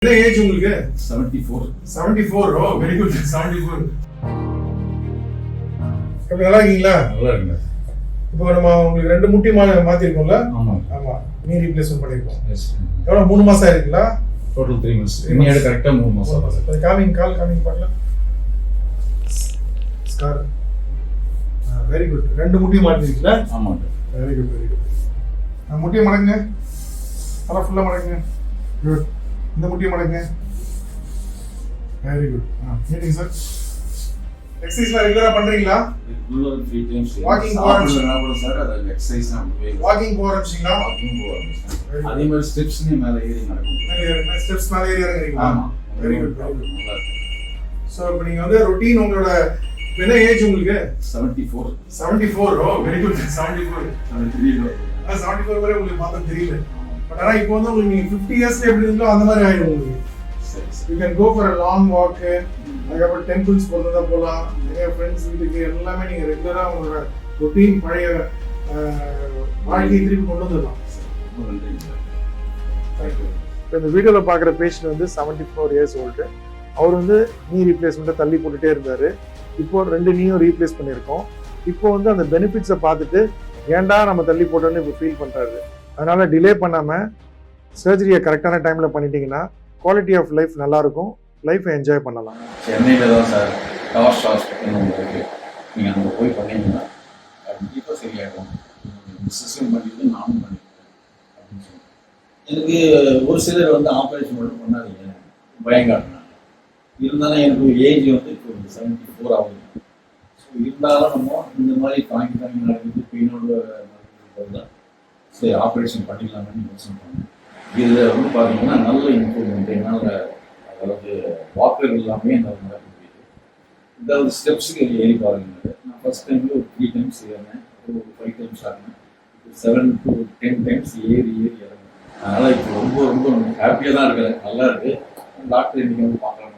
என்ன ஏஜ் உங்களுக்கு? 74. 74. ஓ very good. 74. எப்படி நல்லா இருக்கீங்களா? நல்லா இருக்குங்க. இப்போ நம்ம உங்களுக்கு ரெண்டு முட்டி மாத்திருக்கோம்ல? ஆமா ஆமா. நீ ரீப்ளேஸ்மென்ட் பண்ணிருக்கோம். எஸ். எவ்வளவு 3 மாசம் ஆயிருக்குங்களா? Total 3 months. இன்னையோட கரெக்ட்டா 3 மாசம். கொஞ்சம் காமிங் பார்க்கலாம். ஸ்கார். Very good. ரெண்டு முட்டி மாத்திருக்கீங்களா? ஆமாங்க. Very good very good. நான் முட்டியை மடக்குங்க. நல்லா ஃபுல்லா மடக்குங்க. குட். இந்த முட்டியை மடக்குங்க. Very good. Meeting sir. எக்ஸசைஸ்லாம் ரெகுலரா பண்றீங்களா? ரெகுலரா 3 times. வாக்கிங் போறோம் சார். அது எக்ஸசைஸ் தான் போய். வாக்கிங் போறீங்களா? வாக்கிங் போறோம். அதே மாதிரி ஸ்டெப்ஸ் மேல ஏறி நடக்கும். ஸ்டெப்ஸ் மேல ஏறி இறங்குறீங்களா? ஆமா. Very good very good. நல்லா இருக்கு. சோ இப்போ நீங்க வந்து ரொட்டீன் உங்களோட என்ன ஏஜ் உங்களுக்கு? 74. 74. ஓ வெரி குட். 74. 73. 74 வரை உங்களுக்கு பார்த்தா தெரியல. பட் ஆனா இப்போ வந்து உங்களுக்கு நீங்க 50 இயர்ஸ்ல எப்படி இருந்தோ அந்த மாதிரி ஆயிடும் உங்களுக்கு. சரி you can go for a long walk. அதுக்கப்புறம் டெம்பிள்ஸ் போகிறதா போகலாம். நிறைய ஃப்ரெண்ட்ஸ் வீட்டுக்கு எல்லாமே நீங்க ரெகுலரா உங்களோட ரொட்டீன் பழைய வாழ்க்கையை திருப்பி கொண்டு வந்துடலாம். ரொம்ப நன்றிங்க சார். தேங்க்யூ. இப்போ இந்த வீடியோவில் பார்க்குற பேஷண்ட் வந்து 74 இயர்ஸ் ஓல்டு. அவர் வந்து நீ ரீப்ளேஸ்மெண்ட்டை தள்ளி போட்டுகிட்டே இருந்தார். இப்போ 2 நீயும் ரீப்ளேஸ் பண்ணியிருக்கோம். இப்போ வந்து அந்த பெனிஃபிட்ஸை பார்த்துட்டு ஏன்டா நம்ம தள்ளி போட்டோன்னு இப்போ ஃபீல் பண்ணுறாரு. அதனால் டிலே பண்ணாமல் சர்ஜரியை கரெக்டான டைமில் பண்ணிட்டீங்கன்னா குவாலிட்டி ஆஃப் லைஃப் நல்லாயிருக்கும். லைஃப்பை என்ஜாய் பண்ணலாம். சென்னையில் தான் சார் டார்ச் ஹாஸ்பிட்டல் ஒன்று இருக்குது. நீங்கள் அங்கே போய் பண்ணீங்கன்னா கண்டிப்பாக சரியாயிடும். மிஸ்ஸஸும் பண்ணிட்டு நானும் பண்ணிக்கிறேன் அப்படின்னு சொல்லி எனக்கு ஒரு சிலர் வந்து ஆப்ரேஷன் மட்டும் பண்ணாதீங்க பயங்காட்டினாங்க. இருந்தாலும் எனக்கு ஏஜ் வந்து இப்போ 74 ஆகுது. ஸோ இருந்தாலும் நம்ம இந்த மாதிரி தாங்கி நடக்குது பெயினோட தான் சரி ஆப்ரேஷன் பண்ணிக்கலாம்னு யோசனை பண்ணேன். இதில் வந்து பார்த்தீங்கன்னா நல்ல இம்ப்ரூவ்மெண்ட். என்னால் அதாவது வாக்கர் எல்லாமே என்னால் நடக்க முடியுது. இதாவது ஸ்டெப்ஸுக்கு ஏறி பாருங்க. நான் ஃபஸ்ட் டைமில் ஒரு 3 times ஏறினேன். ஒரு 5 times ஆகினேன். 7 to 10 times ஏறி இறங்குறேன். அதனால் இப்போ ரொம்ப ரொம்ப ஹாப்பியாக தான் இருக்கிறேன். நல்லா இருக்குது. டாக்டர் இன்னைக்கு வந்து பார்க்கலாம்.